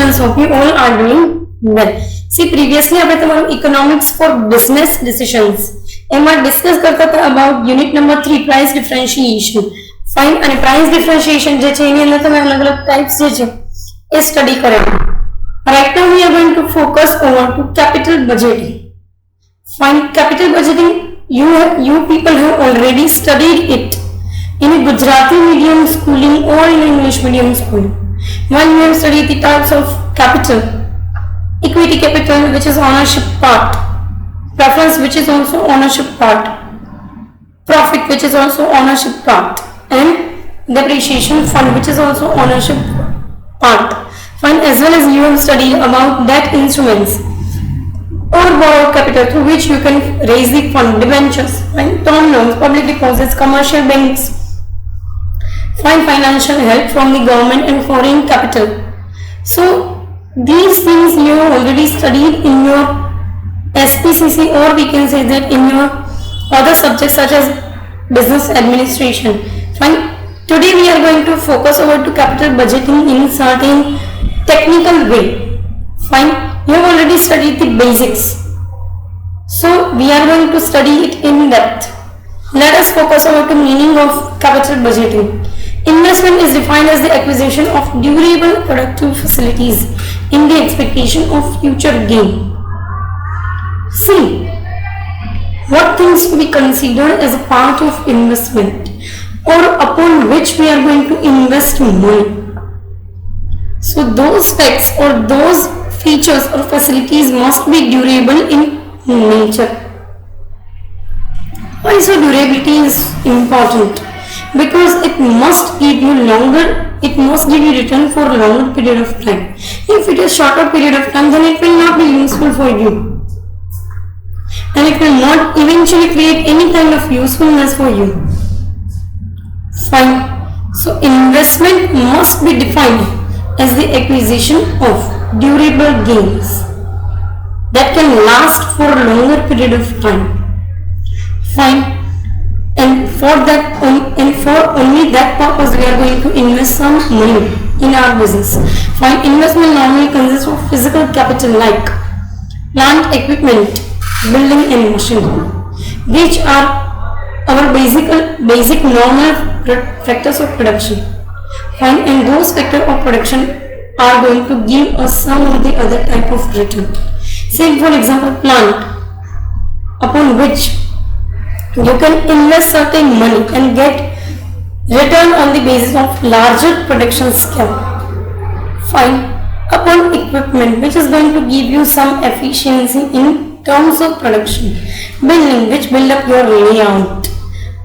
congratulations. Hope you all are doing well. See, previously આપણે તમારું economics for business decisions એમાં discuss કરતા હતા about unit number 3 price differentiation. Fine, અને price differentiation જે છે એની અંદર તમે અલગ અલગ types જે છે એ સ્ટડી કરેલું. Right now we are going to focus over to capital budgeting. Fine, capital budgeting you people have already studied it in a Gujarati medium schooling or in English medium schooling. One you have studied the types of capital, equity capital, which is ownership part, preference, which is also ownership part, profit, which is also ownership part, and depreciation fund, which is also ownership part. Fine, as well as you have studied about debt instruments or borrowed capital through which you can raise the fund, debentures, fine, term loans, public deposits, commercial banks, fine, financial help from the government and foreign capital. So these things you have already studied in your SPCC, or we can say that in your other subjects such as business administration. Fine. Today we are going to focus over to capital budgeting in certain technical way. Fine. You have already studied the basics, so we are going to study it in depth. Let us focus over to meaning of capital budgeting. Investment is defined as the acquisition of durable productive facilities in the expectation of future gain. See, what things to be considered as a part of investment or upon which we are going to invest money. So those facts or those features or facilities must be durable in nature. Why so durability is important? Because it must give you longer, it must give you return for a longer period of time. If it is shorter period of time, then it will not be useful for you, and it will not eventually create any kind of usefulness for you. Fine. So investment must be defined as the acquisition of durable gains that can last for a longer period of time. Fine. And for only that purpose we are going to invest some money in our business. Fine. Investment normally consists of physical capital like plant, equipment, building and machinery, which are our basic normal factors of production. Fine. And those factors of production are going to give us some of the other type of return. Say for example plant, upon which you can invest certain money and get return on the basis of larger production scale. Fine. Upon equipment, which is going to give you some efficiency in terms of production. Building, which build up your layout,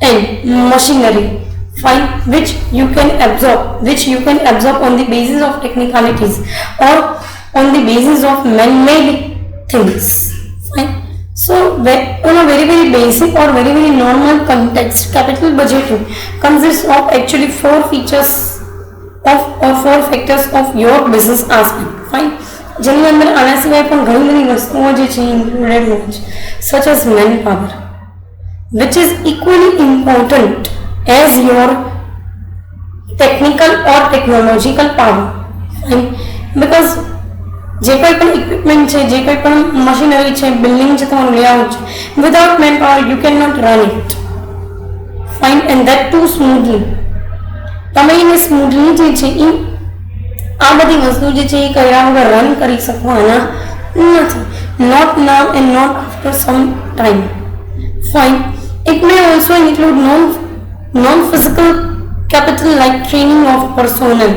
and machinery, fine, which you can absorb on the basis of technicalities or on the basis of man-made things. Fine. So on a very basic or very normal context, capital budgeting consists of actually 4 features of or 4 factors of your business aspect. Fine. જેની અંદર આના સિવાય પણ ઘણી બધી વસ્તુઓ જે છે ઇન્ક્લુડેડ હોય છે, such as manpower, which is equally important as your technical or technological power. Fine. Because જે કોઈ પણ ઇક્વિપમેન્ટ છે, જે કોઈ પણ મશીનરી છે, બિલ્ડિંગ છે, તમારું લેઆઉટ છે, without man power you can not run it. Fine. And that too smoothly. તમે એને સ્મૂથલી જે છે એ આ બધી વસ્તુ જે છે એ કર્યા વગર રન કરી શકવાના નથી. Not now and not after some time. Fine. It may also include non physical capital like training of personnel.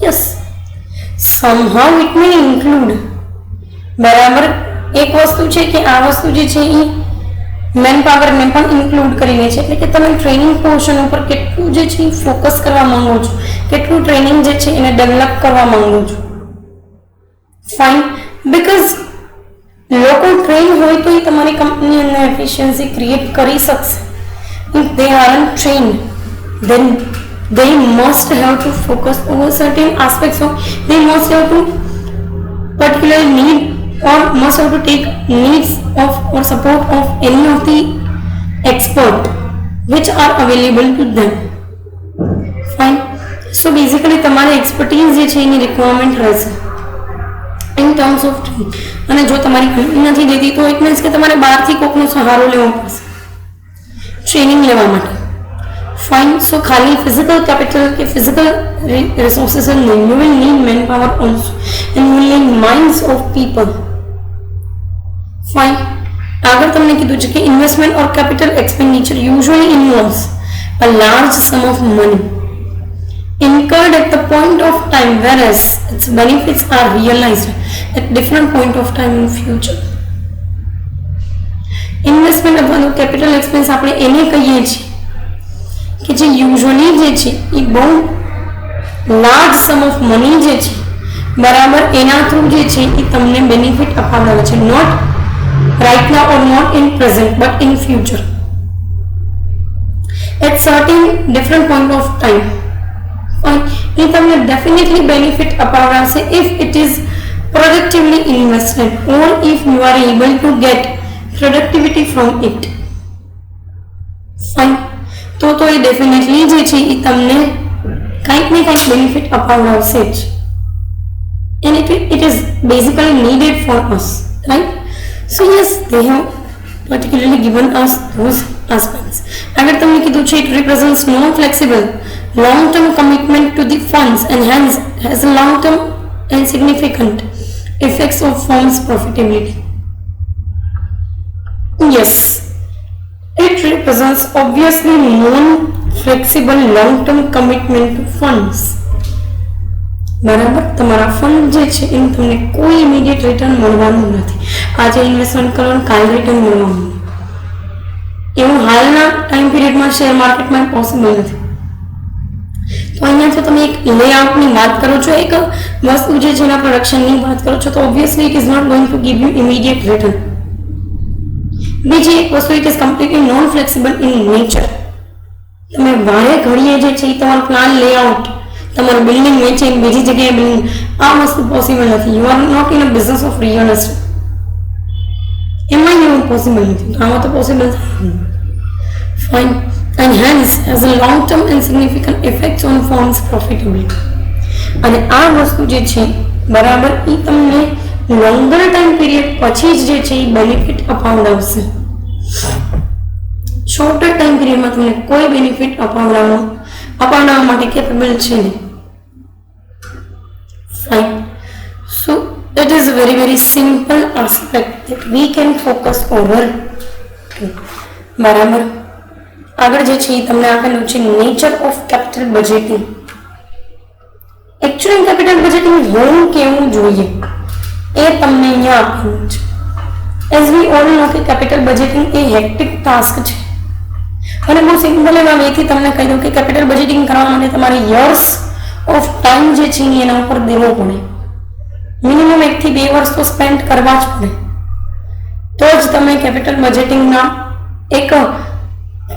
Yes, somehow it may include. બરાબર. એક વસ્તુ છે કે આ વસ્તુ જે છે એ મેન પાવરને પણ ઇન્ક્લુડ કરી લે છે, એટલે કે તમે ટ્રેનિંગ પોર્શન ઉપર કેટલું જે છે ફોકસ કરવા માંગો છો, કેટલું ટ્રેનિંગ જે છે એને ડેવલપ કરવા માંગો છો. ફાઇન. બીકોઝ લોકો ટ્રેન હોય તો એ તમારી કંપની અંદર એફિશિયન્સી ક્રિએટ કરી શકશે. If they aren't trained, then they must have to focus over certain aspects of, they must have to particularly need or must have to take needs of or support of any of the expert which are available to them. Fine. So basically તમારે expertise જે છે એની requirement રહેશે in terms of અને જો તમારી company નથી દેતી તો ઇટ મીન્સ કે તમારે બહારથી કોઈકનો સહારો લેવો પડશે ટ્રેનિંગ લેવા માટે. ફાઇન. સો ખાલી ફિઝિકલ કેપિટલ કે ફિઝિકલ રિસોર્સિસ નહીં, you will need man power also and you will need minds of people. Fine. આગળ તમને કીધું છે કે investment or capital expenditure usually ઇન્વોલ્વ્સ a large sum of money incurred at the point of time, whereas its benefits are realized at different point of time in future. Investment અથવા capital expense આપણે એને કહીએ છીએ કે જે usually જે છે એ બહુ લાર્જ સમ ઓફ મની જે છે બરાબર એના થ્રુ જે છે એ તમને બેનિફિટ અપાવડાવે છે, not right now or not in present but in future at certain different point of time. એ તમને definitely benefit અપાવડાવશે if it is productively invested or if you are able to get productivity from it. Fine. તો એ definitely જે છે એ તમને કંઈક ને કંઈક benefit અપાવડાવશે જ, and it is basically needed for us, right? So yes, they have particularly given us those aspects. अगर तुमने कीधु छे it represents non-flexible long-term commitment to the funds and hence has a long-term and significant effects of firm's profitability. Yes, it represents obviously non-flexible long-term commitment to funds. બરાબર. તમારા fund જે છે એનું તમને કોઈ ઇમિડિયેટ રિટર્ન મળવાનું નથી. આજે ઇન્વેસ્ટમેન્ટ કરવાનું કાલ રિટર્ન મળવાનું એવું હાલના ટાઈમ પીરિયડમાં શેર માર્કેટમાં પોસિબલ નથી. તો અહીંયા જો તમે એક લેઆઉટની વાત કરો છો, એક વસ્તુ જે છે એના પ્રોડક્શનની વાત કરો છો, તો obviously it is not going to give you immediate return. બીજી એક વસ્તુ it is completely non flexible in nature. તમે વારે ઘડીએ જે છે એ તમારો પ્લાન લેઆઉટ તમારું બિલ્ડિંગ વેચીને બીજી જગ્યાએ બિલ્ડિંગ, આ વસ્તુ પોસિબલ નથી. You are not in a business of real estate. એમાં એવું પોસિબલ નથી. આમાં તો પોસિબલ થાય. Fine. and hence has a long term and significant effects on firm's profitability. અને આ વસ્તુ જે છે બરાબર એ તમને લોંગર ટાઈમ પીરિયડ પછી જ જે છે એ બેનિફિટ અપાવડાવશે. શોર્ટર ટાઈમ પીરિયડમાં તમને કોઈ બેનિફિટ અપાવડાવવા માટે કેપેબલ છે નહીં. Fine. So it is a very simple aspect that we can focus over. બરાબર. આગળ જે છે એ તમને આપેલું છે nature of capital budgeting. Actually capital budgeting હોવું કેવું જોઈએ એ તમને અહીંયા આપેલું છે. એઝ વી ઓલ નો કે કેપિટલ બજેટિંગ એ હેક્ટિક ટાસ્ક છે અને બહુ સિમ્પલ એવા વેથી તમને કહી દઉં કે કેપિટલ બજેટિંગ કરવા માટે તમારે યર્સ ઓફ ટાઈમ જે છે એના ઉપર દેવો પડે. મિનિમમ 1 થી 2 વર્ષ તો સ્પેન્ડ કરવા જ પડે, તો જ તમે કેપિટલ બજેટિંગના એક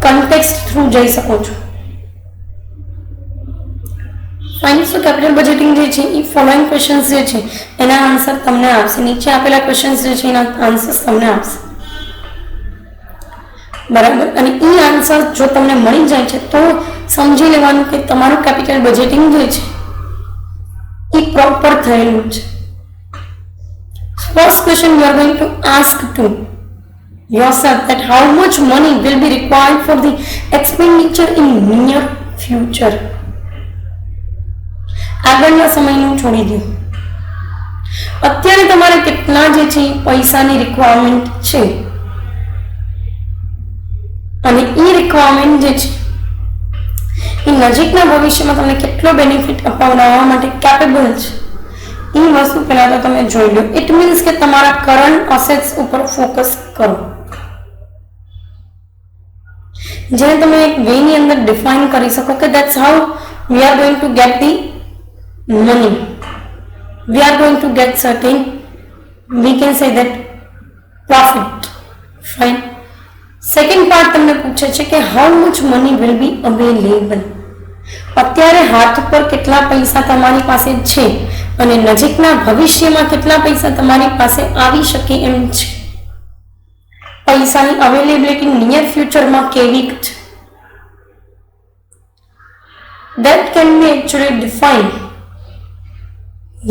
કન્ટેક્સ્ટ થ્રુ જઈ શકો છો. ફાઇન. સો કેપિટલ બજેટિંગ જે છે એ ફોલોઈંગ ક્વેશ્ચન્સ જે છે એના આન્સર તમને આપશે. નીચે આપેલા ક્વેશ્ચન્સ જે છે એના આન્સર્સ તમને આપશે. બરાબર. અને એ આન્સર જો તમને મળી જાય છે તો સમજી લેવાનું કે તમારું કેપિટલ બજેટિંગ જે છે એ પ્રોપર થયેલું છે. First question you are going to ask to yourself that how much money will be required for the expenditure in near future. આગળના સમયનું છોડી દો. અત્યારે તમારે કેટલા જે છે પૈસાની રિક્વાયરમેન્ટ છે અને એ રિક્વાયરમેન્ટ જે છે એ નજીકના ભવિષ્યમાં તમને કેટલો બેનિફિટ અપાવડાવવા માટે કેપેબલ છે એ વસ્તુ પહેલા તો તમે જોઈ લો. ઇટ મીન્સ કે તમારા કરંટ અસેટ્સ ઉપર ફોકસ કરો, જેને તમે એક વેની અંદર ડિફાઇન કરી શકો કે that's how we are going two gate the money, V are going two gate certain we can say that profit. Fine. Second part તમને પૂછે છે કે how much money will be available. અત્યારે હાથ પર કેટલા પૈસા તમારી પાસે છે અને નજીકના ભવિષ્યમાં કેટલા પૈસા તમારી પાસે આવી શકે એમ છે. પૈસાની અવેલેબિલિટી નિયર ફ્યુચરમાં કેવી છે. that can be actually define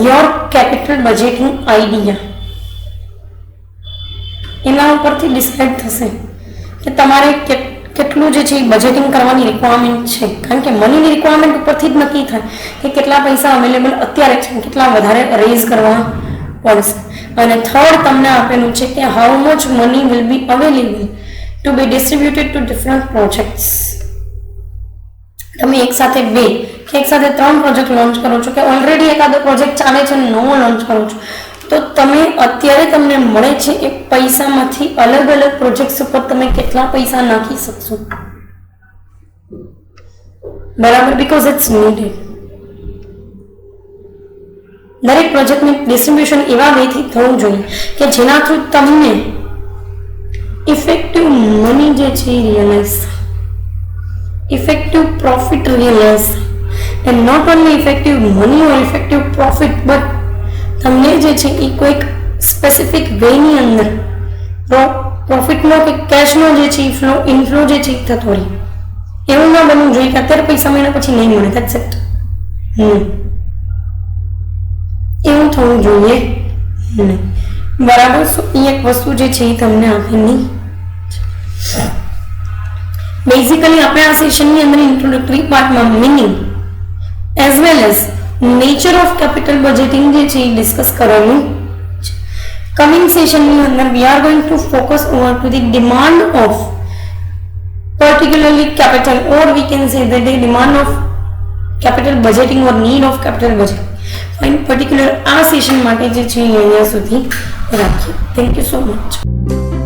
your capital budgeting idea. એના ઉપરથી ડિસાઇડ થશે કે તમારે કેટલું જે છે એ બજેટિંગ કરવાની રિક્વાયરમેન્ટ છે, કારણ કે મનીની રિક્વાયરમેન્ટ ઉપરથી જ નક્કી થાય કે કેટલા પૈસા અવેલેબલ અત્યારે છે, કેટલા વધારે રેઝ કરવા પડશે. અને થર્ડ તમને આપેલું છે કે how much money will be available to be distributed to different projects. તમે એક સાથે 2 કે એક સાથે 3 પ્રોજેક્ટ લોન્ચ કરો છો, કે ઓલરેડી એકાદો પ્રોજેક્ટ ચાલે છે અને નવો લોન્ચ કરો છો, તો તમે અત્યારે તમને મળે છે એ પૈસામાંથી અલગ અલગ પ્રોજેક્ટ્સ ઉપર તમે કેટલા પૈસા નાખી શકશો, બરાબર? Because it's needed. દરેક પ્રોજેક્ટનું ડિસ્ટ્રીબ્યુશન એવા વેથી થવું જોઈએ કે જેના થ્રુ તમને ઇફેક્ટિવ મની જે છે એ realise, effective profit realise, and not only effective money or effective profit, but તમને જે છે એ કોઈક સ્પેસિફિક વેની અંદર પ્રોફિટનો કે કેશનો જે છે ઇનફ્લો જે છે થતો રહે. એવું ના બનવું જોઈએ કે અત્યારે પૈસા મહિના પછી નહીં મળે, ધેટ્સ ઇટ. એવું થવું જોઈએ નહીં, બરાબર? સો એ એક વસ્તુ જે છે એ તમને આપેલી. બેઝિકલી આપણે આ સેશનની અંદર ઇન્ટ્રોડક્ટરી પાર્ટમાં meaning as well as nature of capital budgeting જે છે એ ડિસ્કસ કરવાનું છે. કમિંગ સેશનની અંદર we are going to focus over to the demand of particularly capital, or we can say that the demand of capital budgeting or need of capital budgeting. In particular આ session માટે જે છે અહીંયા સુધી રાખીએ. Thank you so much.